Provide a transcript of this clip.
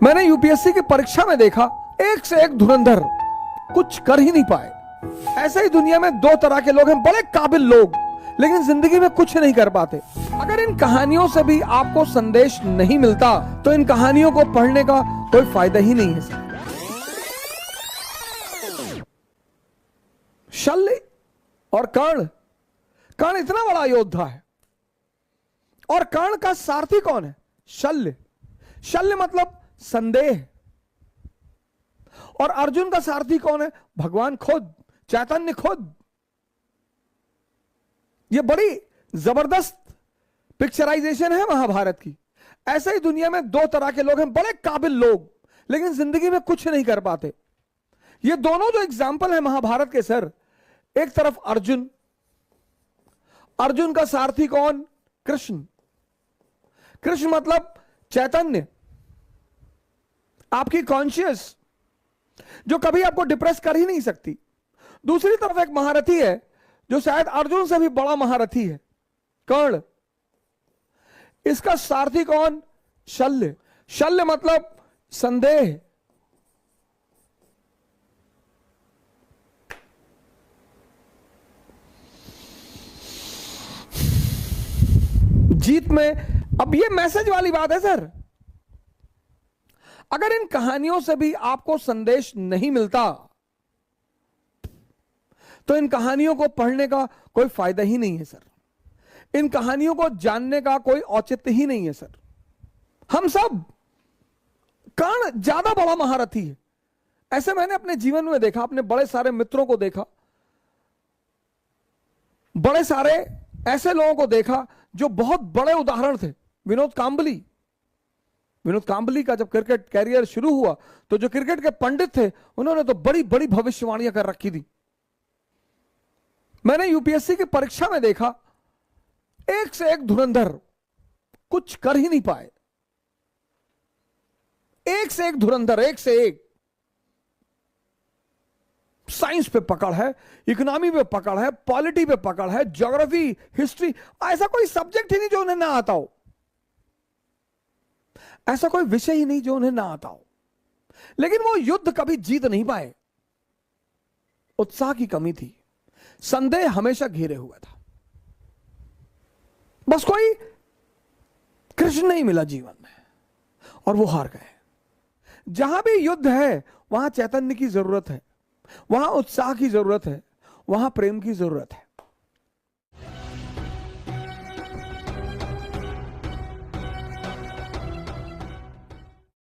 मैंने यूपीएससी की परीक्षा में देखा, एक से एक धुरंधर, कुछ कर ही नहीं पाए। ऐसे ही दुनिया में दो तरह के लोग हैं, बड़े काबिल लोग, लेकिन जिंदगी में कुछ नहीं कर पाते। अगर इन कहानियों से भी आपको संदेश नहीं मिलता तो इन कहानियों को पढ़ने का कोई फायदा ही नहीं है सर। शल्य और कर्ण, कर्ण इतना बड़ा योद्धा है और कर्ण का सारथी कौन है? शल्य। शल्य मतलब संदेह। और अर्जुन का सारथी कौन है? भगवान खुद, चैतन्य खुद। यह बड़ी जबरदस्त पिक्चराइजेशन है महाभारत की। ऐसे ही दुनिया में दो तरह के लोग हैं, बड़े काबिल लोग, लेकिन जिंदगी में कुछ नहीं कर पाते। ये दोनों जो एग्जाम्पल है महाभारत के सर, एक तरफ अर्जुन, अर्जुन का सारथी कौन? कृष्ण। कृष्ण मतलब चैतन्य, आपकी कॉन्शियस, जो कभी आपको डिप्रेस कर ही नहीं सकती। दूसरी तरफ एक महारथी है जो शायद अर्जुन से भी बड़ा महारथी है, कर्ण। इसका सारथी कौन? शल्य। शल्य मतलब संदेह। जीत में, अब ये मैसेज वाली बात है सर। अगर इन कहानियों से भी आपको संदेश नहीं मिलता तो इन कहानियों को पढ़ने का कोई फायदा ही नहीं है सर। इन कहानियों को जानने का कोई औचित्य ही नहीं है सर। हम सब, कर्ण ज्यादा बड़ा महारथी है, ऐसे मैंने अपने जीवन में देखा, अपने बड़े सारे मित्रों को देखा, बड़े सारे ऐसे लोगों को देखा जो बहुत बड़े उदाहरण थे। विनोद कांबली, विनोद कांबली का जब क्रिकेट कैरियर शुरू हुआ तो जो क्रिकेट के पंडित थे उन्होंने तो बड़ी बड़ी भविष्यवाणियां कर रखी थी। मैंने यूपीएससी की परीक्षा में देखा, एक से एक धुरंधर, कुछ कर ही नहीं पाए। एक से एक धुरंधर, एक से एक। साइंस पे पकड़ है, इकोनॉमी पे पकड़ है, पॉलिटी पे पकड़ है, ज्योग्राफी, हिस्ट्री, ऐसा कोई सब्जेक्ट ही नहीं जो उन्हें ना आता हो, ऐसा कोई विषय ही नहीं जो उन्हें ना आता हो। लेकिन वो युद्ध कभी जीत नहीं पाए। उत्साह की कमी थी, संदेह हमेशा घेरे हुआ था। बस कोई कृष्ण नहीं मिला जीवन में और वो हार गए। जहां भी युद्ध है वहां चैतन्य की जरूरत है, वहां उत्साह की जरूरत है, वहां प्रेम की जरूरत है।